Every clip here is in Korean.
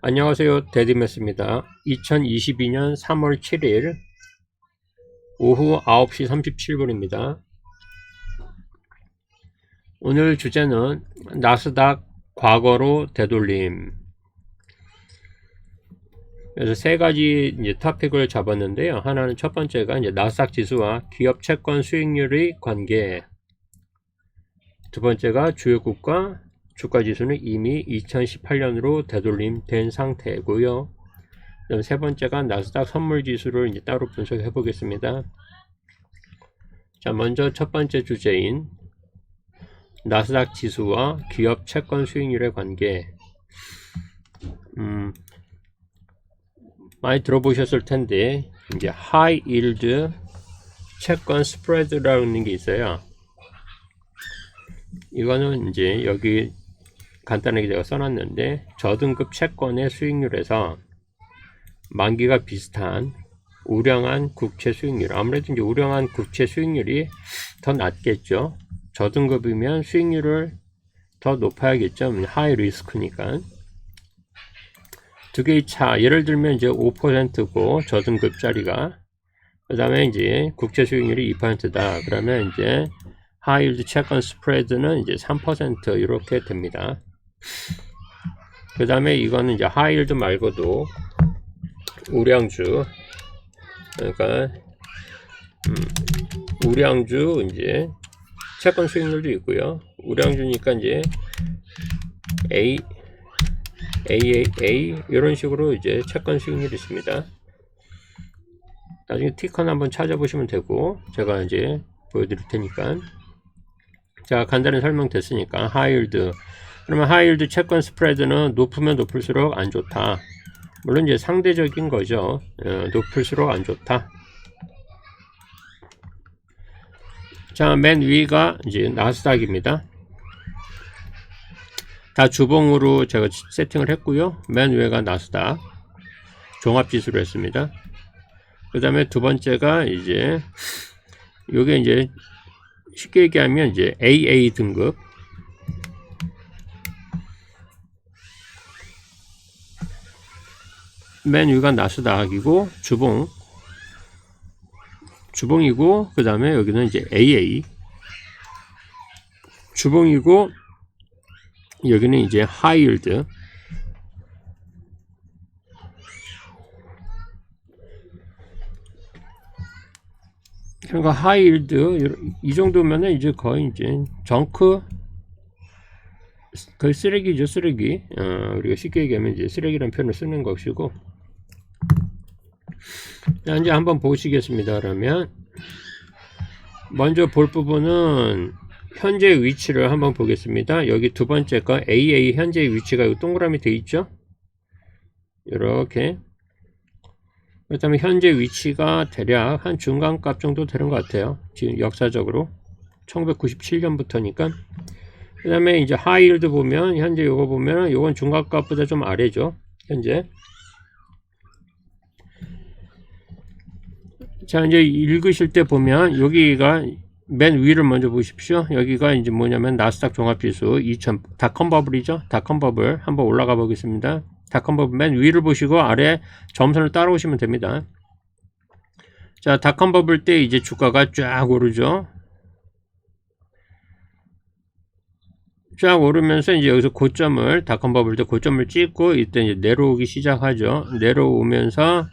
안녕하세요. 데디메스입니다. 2022년 3월 7일 오후 9시 37분입니다. 오늘 주제는 나스닥 과거로 되돌림. 그래서 세 가지 이제 토픽을 잡았는데요. 하나는 첫 번째가 이제 나스닥 지수와 기업 채권 수익률의 관계. 두 번째가 주요국가 주가 지수는 이미 2018년으로 되돌림된 상태고요. 그다음 세 번째가 나스닥 선물 지수를 이제 따로 분석해 보겠습니다. 자, 먼저 첫 번째 주제인 나스닥 지수와 기업 채권 수익률의 관계. 많이 들어보셨을 텐데 이제 하이 일드 채권 스프레드라는 게 있어요. 이거는 이제 여기 간단하게 제가 써놨는데 저등급 채권의 수익률에서 만기가 비슷한 우량한 국채 수익률, 아무래도 이제 우량한 국채 수익률이 더 낮겠죠. 저등급이면 수익률을 더 높아야겠죠. 하이 리스크니까. 두 개의 차, 예를 들면 이제 5%고 저등급짜리가, 그 다음에 이제 국채 수익률이 2%다. 그러면 이제 하이힐드 채권 스프레드는 이제 3% 이렇게 됩니다. 그 다음에 이거는 이제 하이힐드 말고도 우량주, 그러니까 우량주 이제 채권 수익률도 있고요. 우량주니까 이제 AAA 이런 식으로 이제 채권 수익률이 있습니다. 나중에 티커는 한번 찾아보시면 되고 제가 이제 보여드릴 테니까. 자, 간단히 설명됐으니까 하이힐드. 그러면 하이힐드 채권 스프레드는 높으면 높을수록 안 좋다. 물론 이제 상대적인 거죠. 높을수록 안 좋다. 자, 맨 위가 이제 나스닥입니다. 다 주봉으로 제가 세팅을 했고요. 맨 위가 나스닥 종합지수로 했습니다. 그 다음에 두 번째가 이제 요게 이제 쉽게 얘기하면 이제 AA 등급. 맨 위가 나스닥이고 주봉이고 그 다음에 여기는 이제 AA 주봉이고 여기는 이제 하이힐드. 그러니까 하이힐드 이 정도면은 이제 거의 이제 정크 거의 쓰레기죠, 쓰레기. 우리가 쉽게 얘기하면 이제 쓰레기라는 표현을 쓰는 것이고. 자, 이제 한번 보시겠습니다. 그러면 먼저 볼 부분은 현재 위치를 한번 보겠습니다. 여기 두 번째 거 AA 현재 위치가 이 동그라미 되어 있죠. 이렇게. 그 다음에 현재 위치가 대략 한 중간값 정도 되는 것 같아요. 지금 역사적으로 1997년부터니까. 그 다음에 이제 하이힐드 보면 현재 요거 보면 요건 중간값보다 좀 아래죠, 현재. 자, 이제 읽으실 때 보면 여기가 맨 위를 먼저 보십시오. 여기가 이제 뭐냐면 나스닥 종합지수 2000 닷컴 버블이죠. 닷컴 버블 한번 올라가 보겠습니다. 닷컴 버블 맨 위를 보시고 아래 점선을 따라오시면 됩니다. 자, 닷컴 버블 때 이제 주가가 쫙 오르죠. 쫙 오르면서 이제 여기서 고점을 닷컴 버블 때 고점을 찍고 이때 이제 내려오기 시작하죠. 내려오면서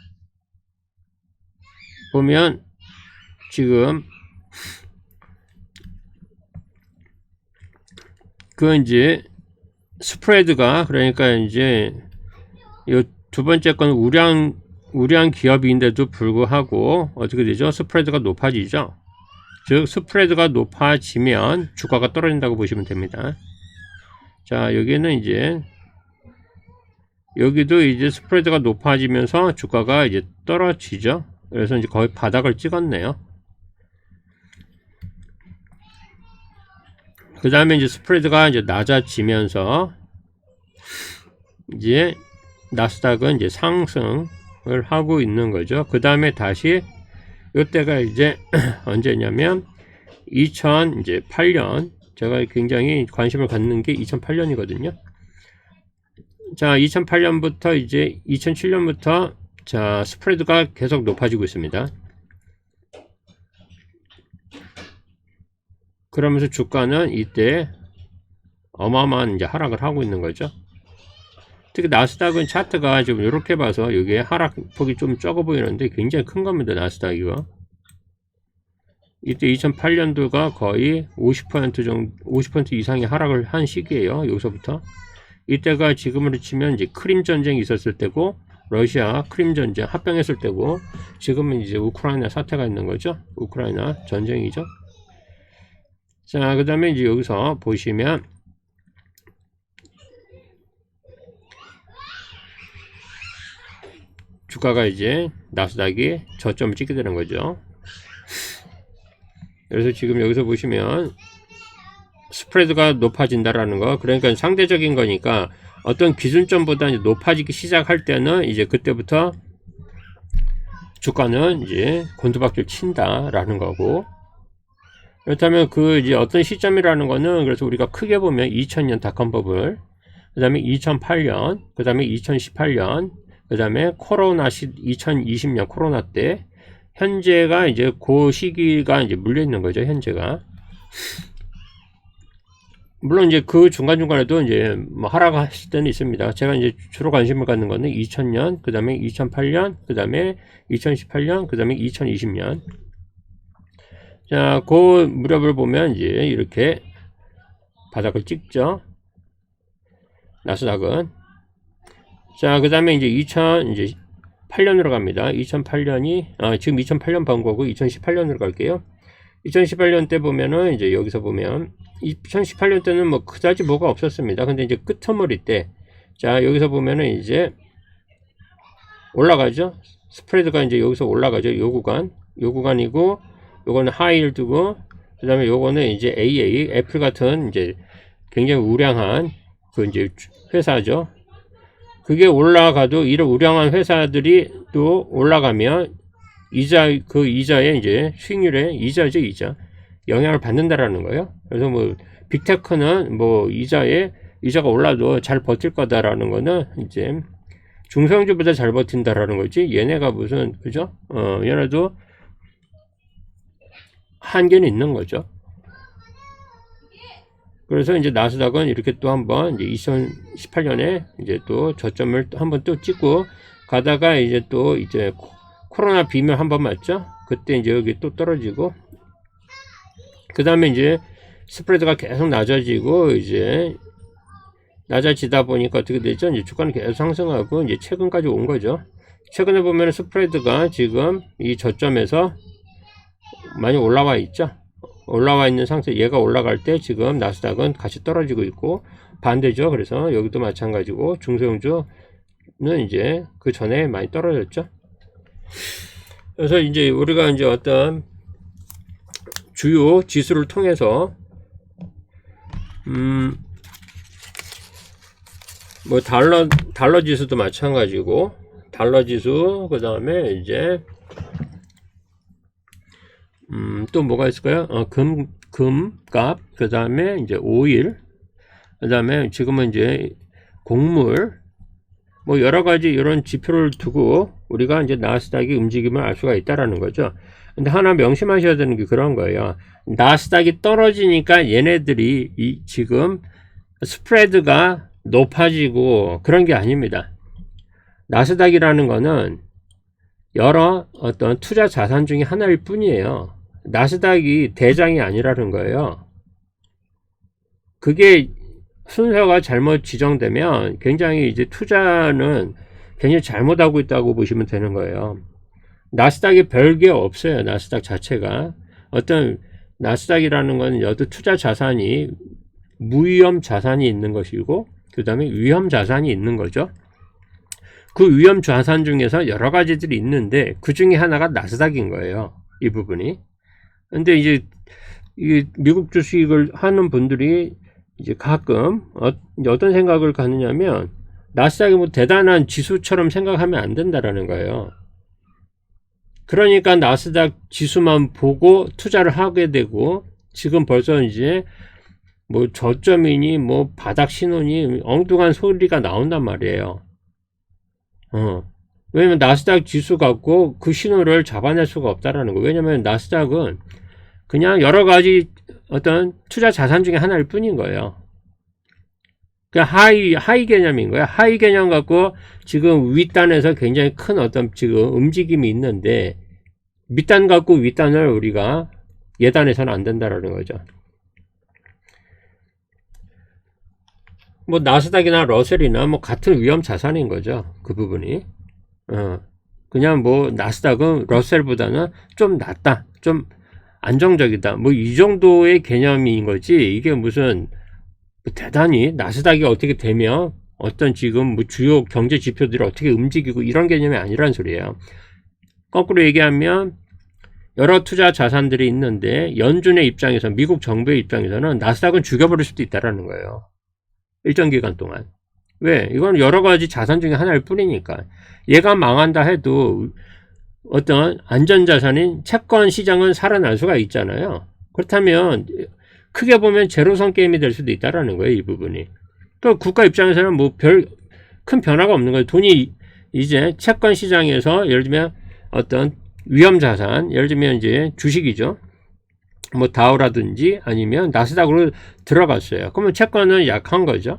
보면 지금 그 이제 스프레드가 그러니까 이제 이 두 번째 건 우량 기업인데도 불구하고 어떻게 되죠? 스프레드가 높아지죠. 즉 스프레드가 높아지면 주가가 떨어진다고 보시면 됩니다. 자, 여기는 이제 여기도 이제 스프레드가 높아지면서 주가가 이제 떨어지죠. 그래서 이제 거의 바닥을 찍었네요. 그 다음에 이제 스프레드가 이제 낮아지면서 이제 나스닥은 이제 상승을 하고 있는 거죠. 그 다음에 다시 이때가 이제 언제냐면 2008년 제가 굉장히 관심을 갖는 게 2008년이거든요. 자, 2008년부터 이제 2007년부터 자, 스프레드가 계속 높아지고 있습니다. 그러면서 주가는 이때 어마어마한 이제 하락을 하고 있는 거죠. 특히 나스닥은 차트가 좀 이렇게 봐서 여기에 하락폭이 좀 적어 보이는데 굉장히 큰 겁니다. 나스닥이요. 이때 2008년도가 거의 50% 정도, 50% 이상의 하락을 한 시기예요. 여기서부터. 이때가 지금으로 치면 이제 크림 전쟁이 있었을 때고, 러시아 크림 전쟁 합병했을 때고, 지금은 이제 우크라이나 사태가 있는 거죠. 우크라이나 전쟁이죠. 자, 그 다음에 이제 여기서 보시면, 주가가 이제 나스닥이 저점을 찍게 되는 거죠. 그래서 지금 여기서 보시면 스프레드가 높아진다라는 거, 그러니까 상대적인 거니까 어떤 기준점보다 이제 높아지기 시작할 때는 이제 그때부터 주가는 이제 곤두박질 친다라는 거고, 그렇다면 그 이제 어떤 시점이라는 거는 그래서 우리가 크게 보면 2000년 닷컴 버블, 그 다음에 2008년, 그 다음에 2018년, 그 다음에 코로나 2020년 코로나 때, 현재가 이제 그 시기가 이제 물려 있는 거죠. 현재가. 물론 이제 그 중간중간에도 이제 뭐 하락하실 때는 있습니다. 제가 이제 주로 관심을 갖는 거는 2000년, 그 다음에 2008년, 그 다음에 2018년, 그 다음에 2020년. 자, 그 무렵을 보면 이제 이렇게 바닥을 찍죠. 나스닥은. 자, 그 다음에 이제 2008년으로 갑니다. 2008년이, 지금 2008년 본 거고 2018년으로 갈게요. 2018년 때 보면은 이제 여기서 보면 2018년 때는 뭐 그다지 뭐가 없었습니다. 근데 이제 끝머리 때, 자, 여기서 보면은 이제 올라가죠. 스프레드가 이제 여기서 올라가죠. 요 구간이고, 요거는 하이힐드고, 그 다음에 요거는 이제 AA, 애플 같은 이제 굉장히 우량한 그 이제 회사죠. 그게 올라가도 이런 우량한 회사들이 또 올라가면 그 이자에 이제 수익률에 이자죠, 이자. 영향을 받는다라는 거예요. 그래서 뭐 빅테크는 뭐 이자가 올라도 잘 버틸 거다라는 거는 이제 중소형주보다 잘 버틴다라는 거지. 얘네가 무슨, 그죠? 얘네도 한계는 있는 거죠. 그래서 이제 나스닥은 이렇게 또 한번 이제 2018년에 이제 또 저점을 한번 또 찍고 가다가 이제 또 이제 코로나 비면 한번 맞죠? 그때 이제 여기 또 떨어지고, 그 다음에 이제 스프레드가 계속 낮아지고, 이제 낮아지다 보니까 어떻게 되죠? 이제 주가는 계속 상승하고 이제 최근까지 온 거죠. 최근에 보면 스프레드가 지금 이 저점에서 많이 올라와 있죠. 올라와 있는 상태, 얘가 올라갈 때 지금 나스닥은 같이 떨어지고 있고, 반대죠. 그래서 여기도 마찬가지고 중소형주는 이제 그 전에 많이 떨어졌죠. 그래서 이제 우리가 이제 어떤 주요 지수를 통해서 뭐 달러 지수도 마찬가지고, 달러 지수, 그 다음에 이제 또 뭐가 있을까요? 금값, 그 다음에 이제 오일, 그 다음에 지금은 이제 곡물, 뭐 여러 가지 이런 지표를 두고 우리가 이제 나스닥의 움직임을 알 수가 있다라는 거죠. 근데 하나 명심하셔야 되는 게 그런 거예요. 나스닥이 떨어지니까 얘네들이 지금 스프레드가 높아지고 그런 게 아닙니다. 나스닥이라는 거는 여러 어떤 투자 자산 중에 하나일 뿐이에요. 나스닥이 대장이 아니라는 거예요. 그게 순서가 잘못 지정되면 굉장히 이제 투자는 굉장히 잘못하고 있다고 보시면 되는 거예요. 나스닥이 별게 없어요. 나스닥 자체가. 어떤 나스닥이라는 건 여도 투자 자산이 무위험 자산이 있는 것이고, 그 다음에 위험 자산이 있는 거죠. 그 위험 자산 중에서 여러 가지들이 있는데 그 중에 하나가 나스닥인 거예요. 이 부분이. 근데 이제 이 미국 주식을 하는 분들이 이제 가끔 어떤 생각을 갖느냐면 나스닥이 뭐 대단한 지수처럼 생각하면 안 된다라는 거예요. 그러니까 나스닥 지수만 보고 투자를 하게 되고, 지금 벌써 이제 뭐 저점이니 뭐 바닥 신호니 엉뚱한 소리가 나온단 말이에요. 왜냐면 나스닥 지수 갖고 그 신호를 잡아낼 수가 없다라는 거. 왜냐면 나스닥은 그냥 여러 가지 어떤 투자 자산 중에 하나일 뿐인 거예요. 그러니까 하이 개념인 거야. 하이 개념 갖고 지금 윗단에서 굉장히 큰 어떤 지금 움직임이 있는데 밑단 갖고 윗단을 우리가 예단해서는 안 된다라는 거죠. 뭐 나스닥이나 러셀이나 뭐 같은 위험 자산인 거죠. 그 부분이. 그냥 뭐 나스닥은 러셀보다는 좀 낫다. 좀 안정적이다. 뭐 이 정도의 개념인 거지. 이게 무슨 대단히 나스닥이 어떻게 되면 어떤 지금 뭐 주요 경제 지표들이 어떻게 움직이고 이런 개념이 아니란 소리예요. 거꾸로 얘기하면 여러 투자 자산들이 있는데 연준의 입장에서 미국 정부의 입장에서는 나스닥은 죽여버릴 수도 있다라는 거예요. 일정 기간 동안. 왜? 이건 여러 가지 자산 중에 하나일 뿐이니까. 얘가 망한다 해도 어떤 안전자산인 채권 시장은 살아날 수가 있잖아요. 그렇다면 크게 보면 제로섬 게임이 될 수도 있다라는 거예요. 이 부분이. 그러니까 국가 입장에서는 뭐 별 큰 변화가 없는 거예요. 돈이 이제 채권 시장에서 예를 들면 어떤 위험 자산, 예를 들면 이제 주식이죠. 뭐 다우라든지 아니면 나스닥으로 들어갔어요. 그러면 채권은 약한 거죠.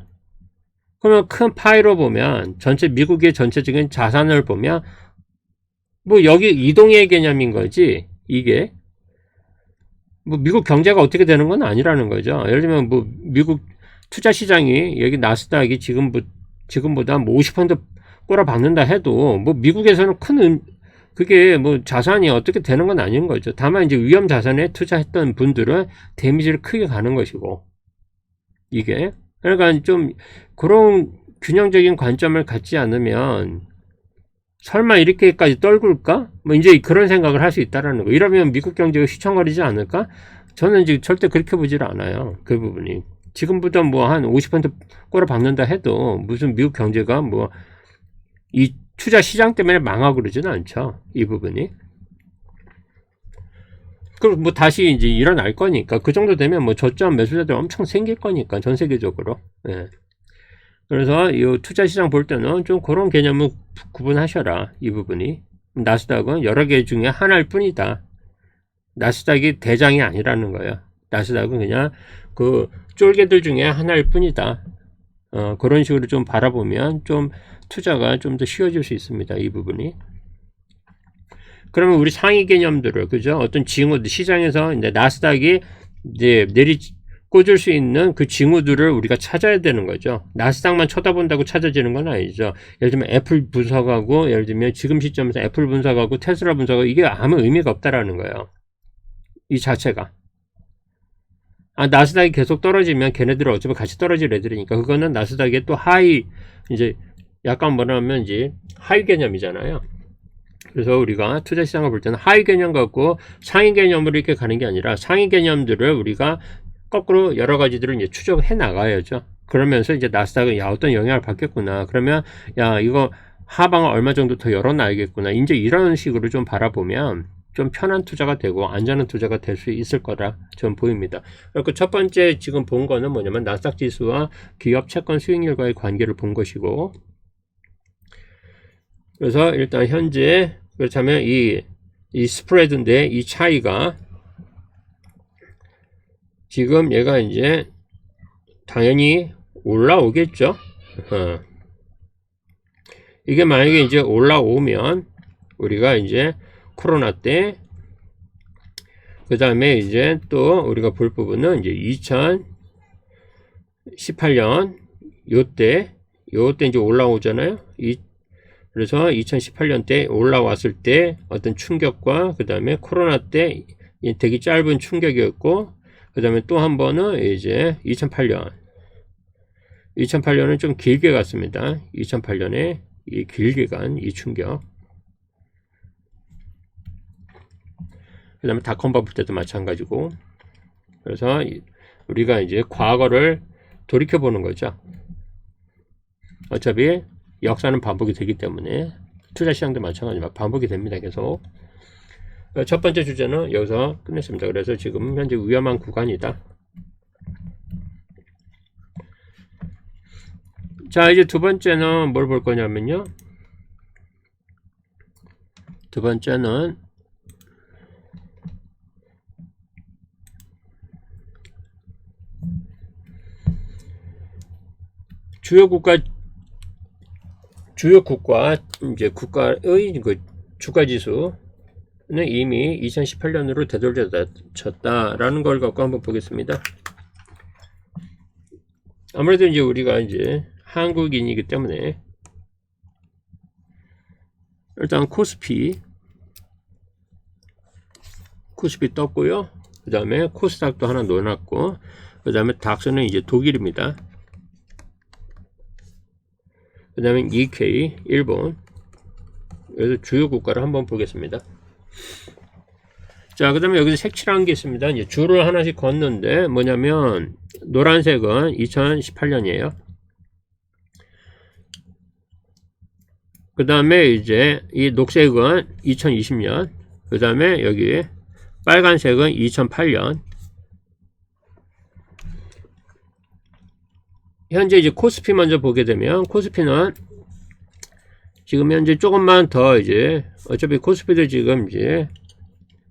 그러면 큰 파이로 보면 전체 미국의 전체적인 자산을 보면 뭐 여기 이동의 개념인 거지. 이게 뭐 미국 경제가 어떻게 되는 건 아니라는 거죠. 예를 들면 뭐 미국 투자 시장이 여기 나스닥이 지금보다 뭐 50% 꼬라박는다 해도 뭐 미국에서는 그게 뭐 자산이 어떻게 되는 건 아닌 거죠. 다만 이제 위험 자산에 투자했던 분들은 데미지를 크게 가는 것이고 이게 그러니까 좀 그런 균형적인 관점을 갖지 않으면 설마 이렇게까지 떨굴까? 뭐 이제 그런 생각을 할 수 있다라는 거. 이러면 미국 경제가 휘청거리지 않을까? 저는 지금 절대 그렇게 보질 않아요. 그 부분이. 지금부터 뭐 한 50% 꼬라박는다 해도 무슨 미국 경제가 뭐 이 투자 시장 때문에 망하고 그러지는 않죠. 이 부분이. 그리고 뭐 다시 이제 일어날 거니까 그 정도 되면 뭐 저점 매수자들 엄청 생길 거니까 전 세계적으로. 예. 그래서 이 투자 시장 볼 때는 좀 그런 개념을 구분하셔라. 이 부분이. 나스닥은 여러 개 중에 하나일 뿐이다. 나스닥이 대장이 아니라는 거예요. 나스닥은 그냥 그 쫄개들 중에 하나일 뿐이다. 그런 식으로 좀 바라보면 좀 투자가 좀 더 쉬워질 수 있습니다. 이 부분이. 그러면 우리 상위 개념들을, 그죠? 어떤 징후들, 시장에서 이제 나스닥이 이제 꽂을 수 있는 그 징후들을 우리가 찾아야 되는 거죠. 나스닥만 쳐다본다고 찾아지는 건 아니죠. 예를 들면 애플 분석하고, 예를 들면 지금 시점에서 애플 분석하고 테슬라 분석하고 이게 아무 의미가 없다라는 거예요. 이 자체가. 나스닥이 계속 떨어지면 걔네들은 어차피 같이 떨어질 애들이니까 그거는 나스닥의 또 하이, 이제 약간 뭐라면 이제 하이 개념이잖아요. 그래서 우리가 투자 시장을 볼 때는 하이 개념 갖고 상위 개념으로 이렇게 가는 게 아니라 상위 개념들을 우리가 거꾸로 여러 가지들을 이제 추적해 나가야죠. 그러면서 이제 나스닥은 야 어떤 영향을 받겠구나. 그러면 야 이거 하방을 얼마 정도 더 열어놔야겠구나. 이제 이런 식으로 좀 바라보면 좀 편한 투자가 되고 안전한 투자가 될 수 있을 거라 좀 보입니다. 그리고 첫 번째 지금 본 거는 뭐냐면 나스닥 지수와 기업 채권 수익률과의 관계를 본 것이고, 그래서 일단 현재 그렇다면 이 스프레드인데 이 차이가 지금 얘가 이제 당연히 올라오겠죠. 이게 만약에 이제 올라오면 우리가 이제 코로나 때, 그 다음에 이제 또 우리가 볼 부분은 이제 2018년 요때 이제 올라오잖아요. 그래서 2018년 때 올라왔을 때 어떤 충격과 그 다음에 코로나 때 되게 짧은 충격이었고, 그 다음에 또 한 번은 이제 2008년은 좀 길게 갔습니다. 2008년에 이 길게 간 이 충격. 그 다음에 닷컴 버블 때도 마찬가지고. 그래서 우리가 이제 과거를 돌이켜 보는 거죠. 어차피 역사는 반복이 되기 때문에 투자 시장도 마찬가지로 반복이 됩니다. 계속. 첫 번째 주제는 여기서 끝냈습니다. 그래서 지금 현재 위험한 구간이다. 자, 이제 두 번째는 뭘 볼 거냐면요. 두 번째는 주요 국가 이제 국가의 그 주가 지수는 이미 2018년으로 되돌려졌다라는 걸 갖고 한번 보겠습니다. 아무래도 이제 우리가 이제 한국인이기 때문에 일단 코스피 떴고요. 그 다음에 코스닥도 하나 넣어놨고, 그 다음에 닥스는 이제 독일입니다. 그 다음에 Nikkei 일본. 그래서 주요 국가를 한번 보겠습니다. 자, 그 다음에 여기서 색칠한 게 있습니다. 이제 줄을 하나씩 걷는데 뭐냐면 노란색은 2018년이에요. 그 다음에 이제 이 녹색은 2020년. 그 다음에 여기 빨간색은 2008년. 현재 이제 코스피 먼저 보게 되면 코스피는 지금 현재 조금만 더 이제 어차피 코스피도 지금 이제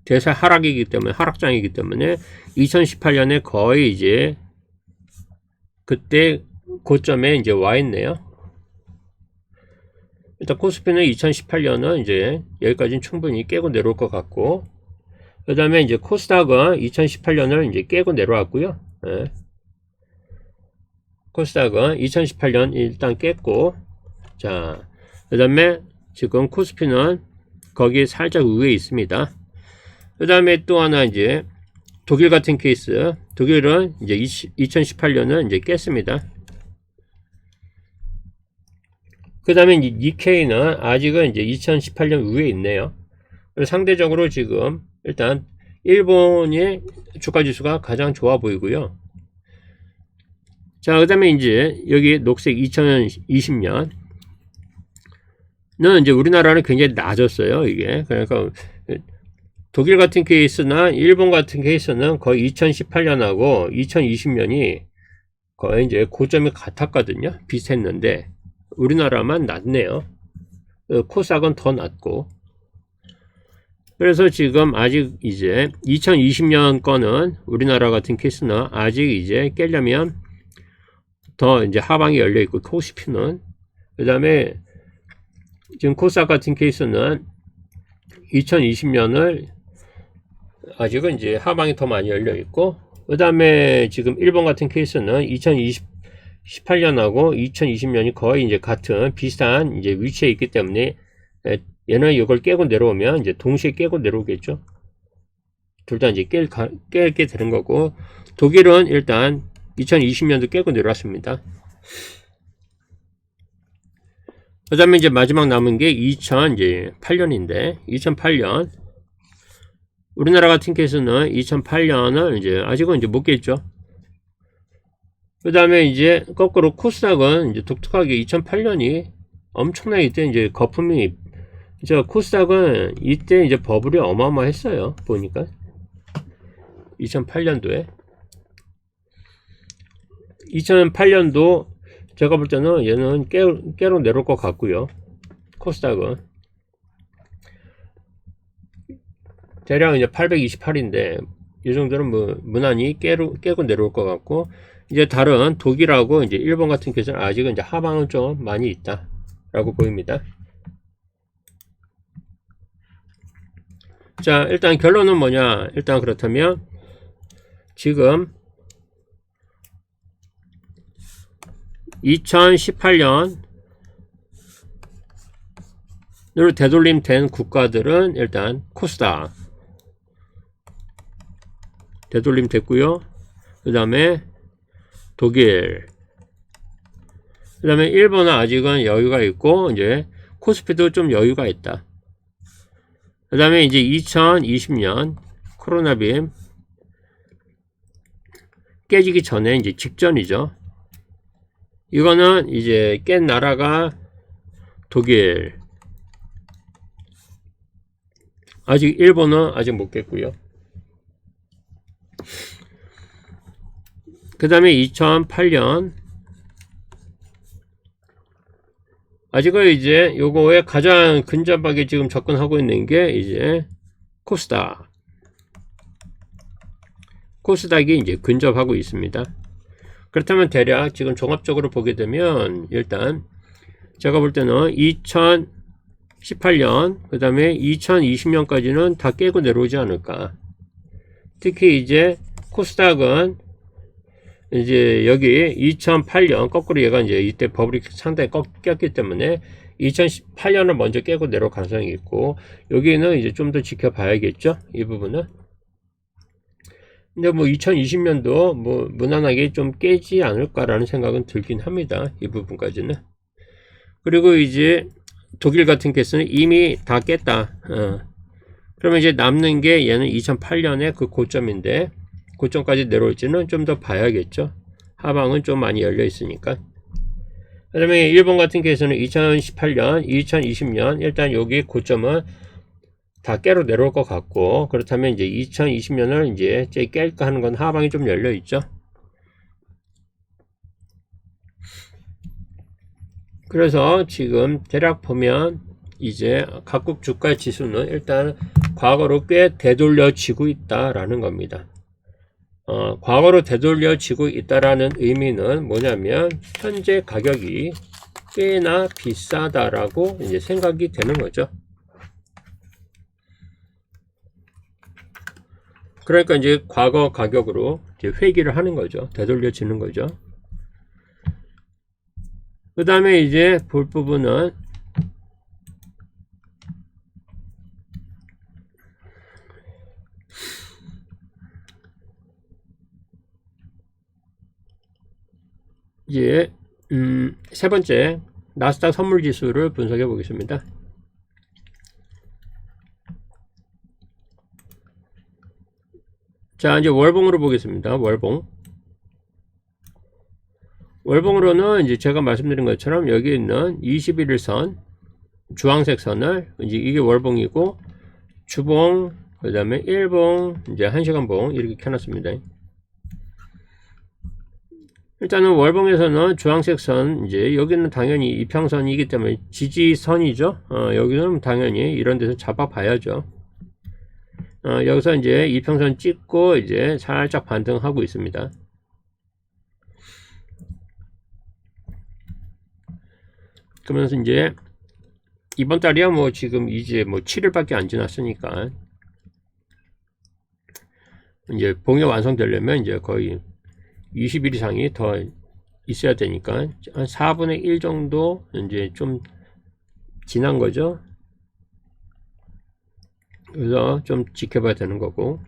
대세 하락이기 때문에 하락장이기 때문에 2018년에 거의 이제 그때 고점에 이제 와 있네요. 일단 코스피는 2018년은 이제 여기까지는 충분히 깨고 내려올 것 같고, 그 다음에 이제 코스닥은 2018년을 이제 깨고 내려왔고요. 네. 코스닥은 2018년 일단 깼고, 자, 그 다음에 지금 코스피는 거기 살짝 위에 있습니다. 그 다음에 또 하나 이제 독일 같은 케이스, 독일은 이제 2018년은 이제 깼습니다. 그 다음에 니케이는 아직은 이제 2018년 위에 있네요. 상대적으로 지금 일단 일본의 주가 지수가 가장 좋아 보이고요. 자, 그 다음에 이제 여기 녹색 2020년은 이제 우리나라는 굉장히 낮았어요, 이게. 그러니까 독일 같은 케이스나 일본 같은 케이스는 거의 2018년하고 2020년이 거의 이제 고점이 같았거든요. 비슷했는데 우리나라만 낮네요. 코스닥은 더 낮고. 그래서 지금 아직 이제 2020년 거는 우리나라 같은 케이스는 아직 이제 깨려면 더 이제 하방이 열려 있고, 코스피는 그 다음에 지금 코스닥 같은 케이스는 2020년을 아직은 이제 하방이 더 많이 열려 있고, 그 다음에 지금 일본 같은 케이스는 2018년하고 2020년이 거의 이제 같은 비슷한 이제 위치에 있기 때문에 얘는 이걸 깨고 내려오면 이제 동시에 깨고 내려오겠죠. 둘 다 이제 깨게 되는 거고, 독일은 일단 2020년도 깨고 내려왔습니다. 그 다음에 이제 마지막 남은 게 2008년인데, 2008년. 우리나라 같은 케이스는 2008년을 이제 아직은 이제 못 깼죠. 그 다음에 이제 거꾸로 코스닥은 이제 독특하게 2008년이 엄청나게 이때 이제 거품이, 코스닥은 이때 이제 버블이 어마어마했어요. 보니까. 2008년도에. 2008년도 제가 볼 때는 얘는 깨로 내려올 것 같고요. 코스닥은 대략 이제 828인데 이 정도는 뭐 무난히 깨고 내려올 것 같고, 이제 다른 독일하고 이제 일본 같은 경우는 아직은 이제 하방은 좀 많이 있다라고 보입니다. 자, 일단 결론은 뭐냐? 일단 그렇다면 지금 2018년으로 되돌림 된 국가들은 일단 코스닥 되돌림 됐고요. 그 다음에 독일, 그 다음에 일본은 아직은 여유가 있고, 이제 코스피도 좀 여유가 있다. 그 다음에 이제 2020년 코로나빔 깨지기 전에 이제 직전이죠. 이거는 이제 깬 나라가 독일, 아직 일본은 아직 못 깼고요. 그 다음에 2008년 아직은 이제 요거에 가장 근접하게 지금 접근하고 있는 게 이제 코스닥. 코스닥이 이제 근접하고 있습니다. 그렇다면 대략 지금 종합적으로 보게 되면 일단 제가 볼 때는 2018년 그 다음에 2020년까지는 다 깨고 내려오지 않을까. 특히 이제 코스닥은 이제 여기 2008년 거꾸로 얘가 이제 이때 버블이 상당히 꺾였기 때문에 2018년을 먼저 깨고 내려올 가능성이 있고, 여기는 이제 좀 더 지켜봐야겠죠, 이 부분은. 근데 뭐 2020년도 뭐 무난하게 좀 깨지 않을까라는 생각은 들긴 합니다, 이 부분까지는. 그리고 이제 독일 같은 케이스는 이미 다 깼다. 그러면 이제 남는 게 얘는 2008년에 그 고점인데, 고점까지 내려올지는 좀 더 봐야겠죠. 하방은 좀 많이 열려 있으니까. 그 다음에 일본 같은 케이스는 2018년, 2020년 일단 여기 고점은 다 깨로 내려올 것 같고, 그렇다면 이제 2020년을 이제 깰까 하는 건 하방이 좀 열려 있죠. 그래서 지금 대략 보면 이제 각국 주가 지수는 일단 과거로 꽤 되돌려지고 있다라는 겁니다. 과거로 되돌려지고 있다라는 의미는 뭐냐면 현재 가격이 꽤나 비싸다라고 이제 생각이 되는 거죠. 그러니까 이제 과거 가격으로 이제 회귀를 하는 거죠. 되돌려지는 거죠. 그 다음에 이제 볼 부분은 이제 세 번째 나스닥 선물 지수를 분석해 보겠습니다. 자, 이제 월봉으로 보겠습니다. 월봉으로는 이제 제가 말씀드린 것처럼 여기 있는 21일선 주황색 선을 이제 이게 월봉이고, 주봉 그 다음에 일봉 이제 1시간봉 이렇게 켜놨습니다. 일단은 월봉에서는 주황색 선, 이제 여기는 당연히 이평선이기 때문에 지지선이죠. 여기는 당연히 이런 데서 잡아봐야죠. 여기서 이제 이평선 찍고 이제 살짝 반등하고 있습니다. 그러면서 이제 이번 달이야 뭐 지금 이제 뭐 7일밖에 안 지났으니까 이제 봉이 완성되려면 이제 거의 20일 이상이 더 있어야 되니까 한 4분의 1 정도 이제 좀 지난 거죠. 그래서 좀 지켜봐야 되는 거고.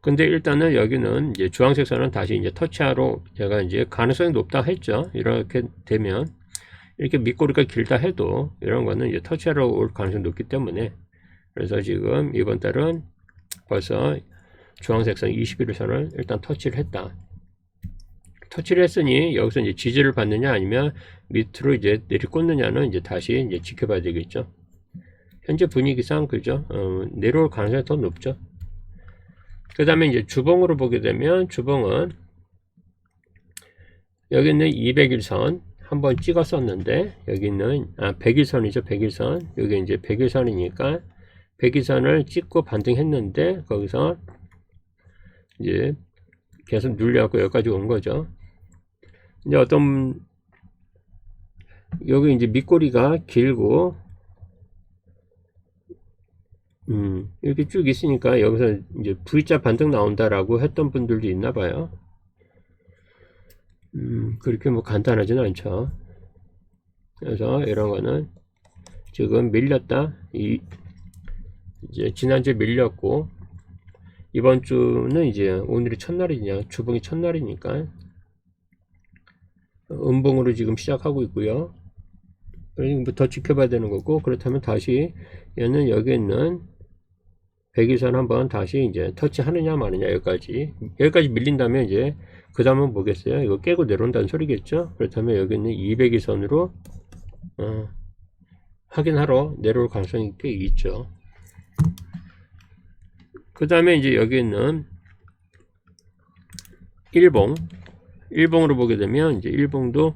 근데 일단은 여기는 이제 주황색 선은 다시 이제 터치하러 제가 이제 가능성이 높다 했죠. 이렇게 되면 이렇게 밑꼬리가 길다 해도 이런 거는 이제 터치하러 올 가능성이 높기 때문에, 그래서 지금 이번 달은 벌써 주황색 선 21일선을 일단 터치를 했다. 터치를 했으니 여기서 이제 지지를 받느냐 아니면 밑으로 이제 내리꽂느냐는 이제 다시 이제 지켜봐야 되겠죠. 현재 분위기상 그죠? 내려올 가능성이 더 높죠. 그 다음에 이제 주봉으로 보게 되면, 주봉은 여기 있는 200일선 한번 찍었었는데, 여기 있는 100일선이죠. 100일선. 여기 이제 100일선이니까 100일선을 찍고 반등했는데, 거기서 이제 계속 눌려갖고 여기까지 온 거죠. 이제 여기 이제 밑꼬리가 길고 이렇게 쭉 있으니까 여기서 이제 V자 반등 나온다라고 했던 분들도 있나 봐요. 그렇게 뭐 간단하지는 않죠. 그래서 이런 거는 지금 밀렸다. 이제 지난주에 밀렸고, 이번 주는 이제 오늘이 첫날이냐, 주봉이 첫날이니까 음봉으로 지금 시작하고 있고요. 더 지켜봐야 되는 거고, 그렇다면 다시 얘는 여기 있는 100일선 한번 다시 이제 터치하느냐 마느냐, 여기까지 밀린다면 이제 그 다음은 뭐겠어요? 이거 깨고 내려온다는 소리겠죠? 그렇다면 여기 있는 200일선으로 확인하러 내려올 가능성이 꽤 있죠. 그 다음에 이제 여기 있는 일봉으로 보게 되면, 이제 일봉도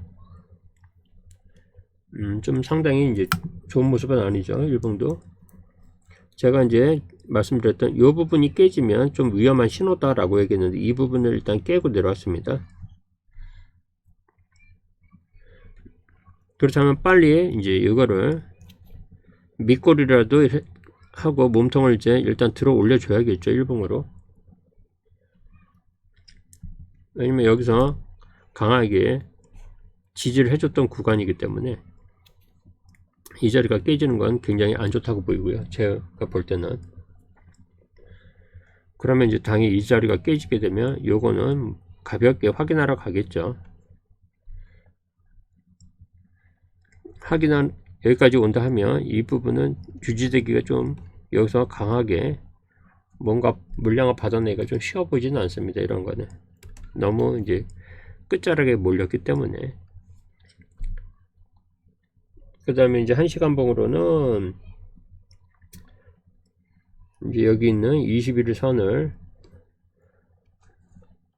좀 상당히 이제 좋은 모습은 아니죠. 일봉도. 제가 이제 말씀드렸던 이 부분이 깨지면 좀 위험한 신호다라고 얘기했는데 이 부분을 일단 깨고 내려왔습니다. 그렇다면 빨리 이제 이거를 밑골이라도 하고 몸통을 이제 일단 들어 올려줘야겠죠. 일봉으로. 왜냐면 여기서 강하게 지지를 해줬던 구간이기 때문에 이 자리가 깨지는 건 굉장히 안 좋다고 보이고요. 제가 볼 때는. 그러면 이제 당연히 이 자리가 깨지게 되면 요거는 가볍게 확인하러 가겠죠. 확인한 여기까지 온다 하면 이 부분은 유지되기가 좀 여기서 강하게 뭔가 물량을 받아내기가 좀 쉬워 보이지는 않습니다. 이런 거는 너무 이제 끝자락에 몰렸기 때문에. 그 다음에 이제 1시간봉으로는 이제 여기 있는 21일 선을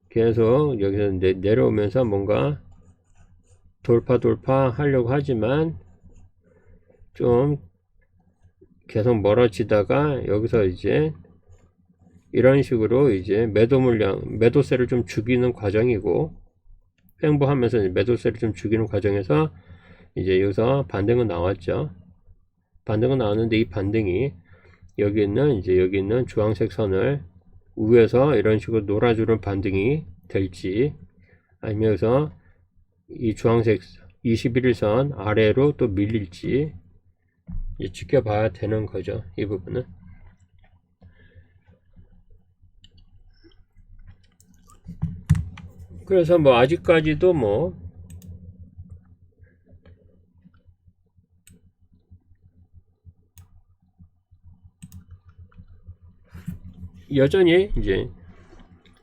계속 여기서 내려오면서 뭔가 돌파 하려고 하지만 좀 계속 멀어지다가 여기서 이제 이런 식으로 이제 매도세를 좀 죽이는 과정이고, 횡보하면서 매도세를 좀 죽이는 과정에서 이제 여기서 반등은 나왔죠. 반등은 나왔는데 이 반등이 여기 있는 주황색 선을 위에서 이런 식으로 놀아주는 반등이 될지, 아니면 여기서 이 주황색 21일선 아래로 또 밀릴지 지켜봐야 되는 거죠. 이 부분은. 그래서 뭐 아직까지도 뭐 여전히 이제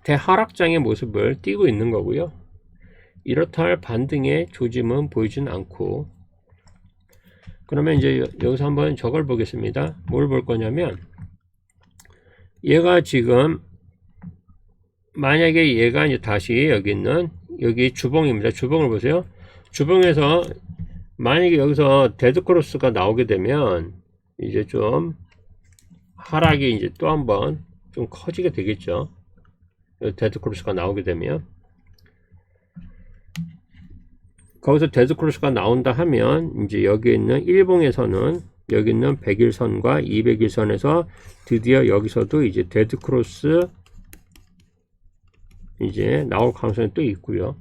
대하락장의 모습을 띠고 있는 거고요. 이렇다 할 반등의 조짐은 보이진 않고. 그러면 이제 여기서 한번 저걸 보겠습니다. 뭘 볼 거냐면, 얘가 지금 만약에 얘가 이제 다시 여기 주봉입니다. 주봉을 보세요. 주봉에서 만약에 여기서 데드크로스가 나오게 되면 이제 좀 하락이 이제 또 한번 좀 커지게 되겠죠. 데드크로스가 나오게 되면. 거기서 데드크로스가 나온다 하면 이제 여기 있는 일봉에서는 여기 있는 100일선과 200일선에서 드디어 여기서도 이제 데드크로스 이제 나올 가능성이 또 있고요.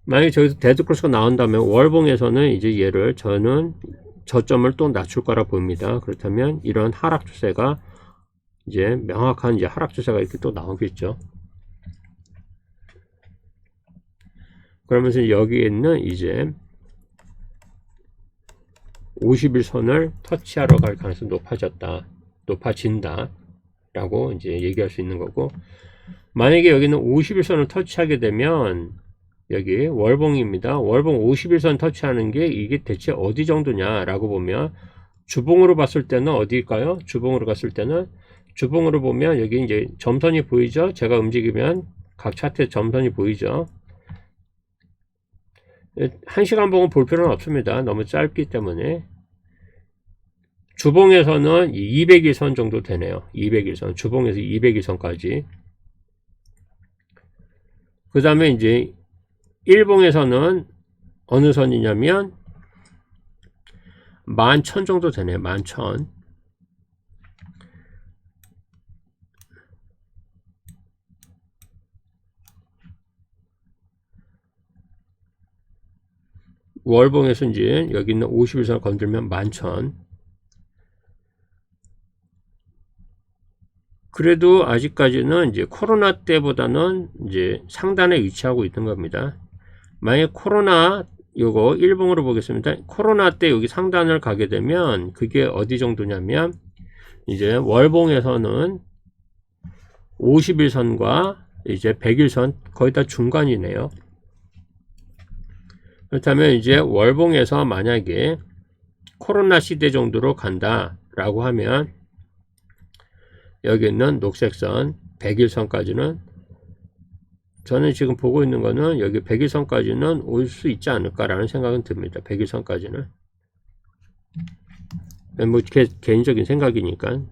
만약에 저기서 데드크로스가 나온다면 월봉에서는 이제 얘를 저는 저점을 또 낮출 거라 봅니다. 그렇다면 이런 하락 추세가 이제 명확한 이제 하락 추세가 이렇게 또 나오겠죠. 그러면서 여기에 있는 이제 50일선을 터치하러 갈 가능성이 높아진다 라고 이제 얘기할 수 있는 거고, 만약에 여기는 50일선을 터치하게 되면 여기 월봉입니다. 월봉 50일선 터치하는 게 이게 대체 어디 정도냐 라고 보면, 주봉으로 봤을 때는 어디일까요? 주봉으로 갔을 때는, 주봉으로 보면 여기 이제 점선이 보이죠? 제가 움직이면 각 차트에 점선이 보이죠? 1시간 봉은 볼 필요는 없습니다. 너무 짧기 때문에. 주봉에서는 200일선 정도 되네요. 200일선. 주봉에서 200일선까지. 그 다음에 이제 일봉에서는 어느 선이냐면 11,000 정도 되네요. 11,000. 월봉에서 이제 여기 있는 50일선을 건들면 11,000. 그래도 아직까지는 이제 코로나 때보다는 이제 상단에 위치하고 있는 겁니다. 만약 요거 일봉으로 보겠습니다. 코로나 때 여기 상단을 가게 되면 그게 어디 정도냐면 이제 월봉에서는 50일선과 이제 100일선 거의 다 중간이네요. 그렇다면 이제 월봉에서 만약에 코로나 시대 정도로 간다라고 하면 여기 있는 녹색선 100일선까지는 저는 지금 보고 있는 거는 여기 100일선까지는 올 수 있지 않을까라는 생각은 듭니다. 100일선까지는. 뭐 개인적인 생각이니까.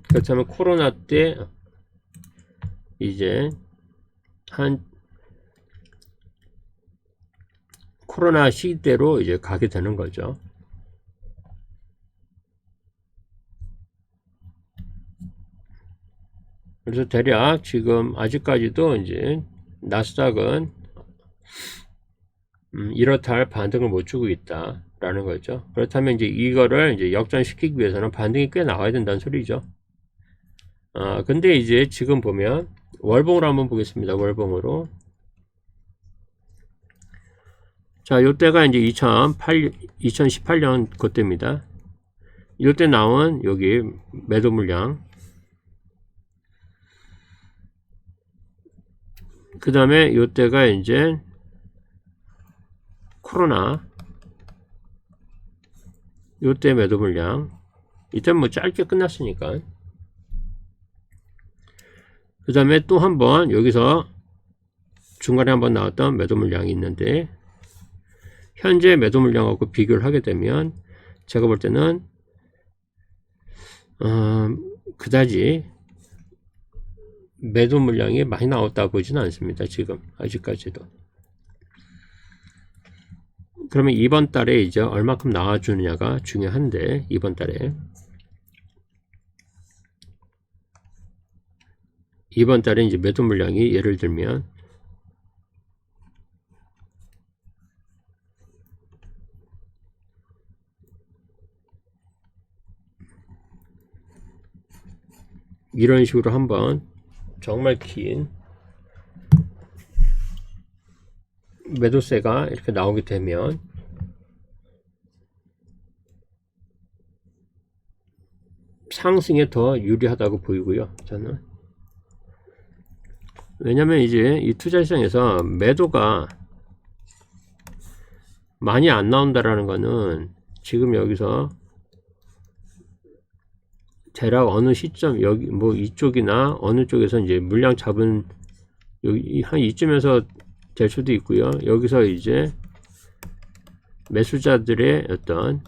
그렇다면 코로나 때 이제 한 코로나 시대로 이제 가게 되는 거죠. 그래서 대략 지금 아직까지도 이제 나스닥은 이렇다 할 반등을 못 주고 있다라는 거죠. 그렇다면 이제 이거를 이제 역전시키기 위해서는 반등이 꽤 나와야 된다는 소리죠. 근데 이제 지금 보면 월봉으로 한번 보겠습니다. 월봉으로. 자, 요때가 이제 2018년 그때입니다. 요때 나온 여기 매도 물량. 그 다음에 요때가 이제 코로나. 요때 매도 물량. 이때 뭐 짧게 끝났으니까. 그 다음에 또 한번 여기서 중간에 한번 나왔던 매도 물량이 있는데, 현재 매도 물량하고 비교를 하게 되면 제가 볼 때는 그다지 매도 물량이 많이 나왔다 보지는 않습니다. 지금 아직까지도. 그러면 이번 달에 이제 얼마큼 나와주느냐가 중요한데, 이번 달에 이제 매도 물량이 예를 들면 이런 식으로 한번 정말 긴 매도세가 이렇게 나오게 되면 상승에 더 유리하다고 보이고요. 저는. 왜냐면 이제 이 투자시장에서 매도가 많이 안 나온다라는 거는 지금 여기서 대략 어느 시점, 여기 뭐 이쪽이나 어느 쪽에서 이제 물량 잡은 여기 한 이쯤에서 될 수도 있고요. 여기서 이제 매수자들의 어떤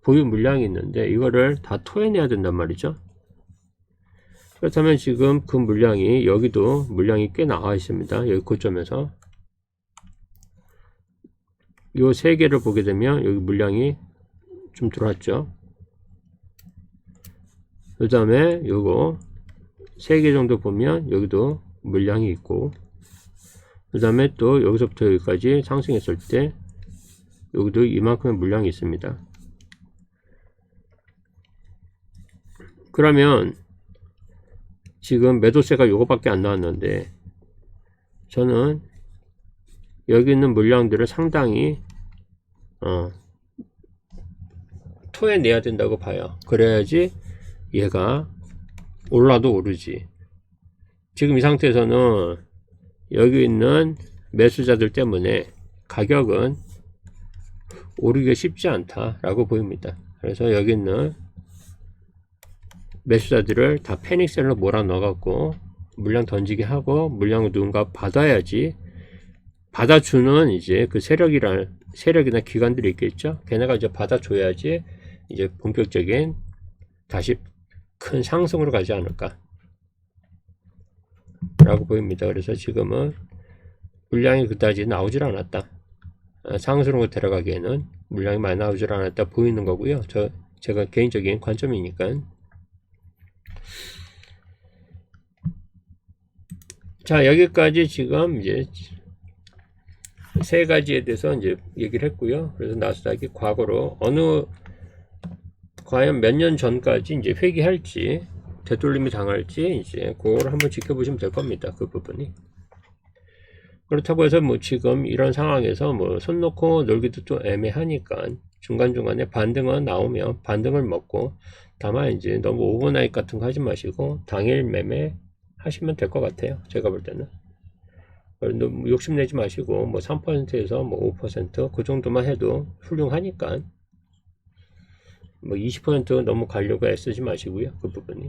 보유 물량이 있는데 이거를 다 토해내야 된단 말이죠. 그렇다면 지금 그 물량이 여기도 물량이 꽤 나와 있습니다. 여기 고점에서 요 세 개를 보게 되면 여기 물량이 좀 들어왔죠. 그 다음에 요거 3개 정도 보면 여기도 물량이 있고, 그 다음에 또 여기서부터 여기까지 상승했을 때 여기도 이만큼의 물량이 있습니다. 그러면 지금 매도세가 요거밖에 안 나왔는데 저는 여기 있는 물량들을 상당히 토해내야 된다고 봐요. 그래야지 얘가 올라도 오르지. 지금 이 상태에서는 여기 있는 매수자들 때문에 가격은 오르기가 쉽지 않다라고 보입니다. 그래서 여기 있는 매수자들을 다 패닉셀로 몰아 넣어갖고 물량 던지게 하고, 물량을 누군가 받아야지, 받아주는 이제 그 세력이나 기관들이 있겠죠. 걔네가 이제 받아줘야지 이제 본격적인 다시 큰 상승으로 가지 않을까 라고 보입니다. 그래서 지금은 물량이 그다지 나오질 않았다. 상승으로 데려가기에는 물량이 많이 나오질 않았다 보이는 거고요. 제가 개인적인 관점이니까. 자, 여기까지 지금 이제 세 가지에 대해서 이제 얘기를 했고요. 그래서 나스닥이 과거로 과연 몇 년 전까지 이제 회귀할지, 되돌림이 당할지 이제 그걸 한번 지켜보시면 될 겁니다. 그 부분이. 그렇다고 해서 뭐 지금 이런 상황에서 뭐 손 놓고 놀기도 좀 애매하니까 중간중간에 반등은 나오면 반등을 먹고, 다만 이제 너무 오버나잇 같은 거 하지 마시고 당일 매매 하시면 될 것 같아요. 제가 볼 때는. 너무 욕심내지 마시고 뭐 3%에서 뭐 5% 그 정도만 해도 훌륭하니까 뭐 20% 너무 가려고 애쓰지 마시고요. 그 부분이.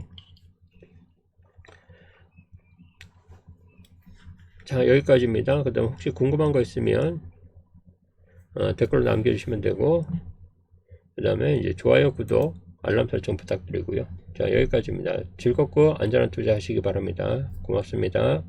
자, 여기까지입니다. 그 다음 혹시 궁금한 거 있으면 댓글로 남겨주시면 되고, 그 다음에 이제 좋아요, 구독, 알람 설정 부탁드리고요. 자, 여기까지입니다. 즐겁고 안전한 투자 하시기 바랍니다. 고맙습니다.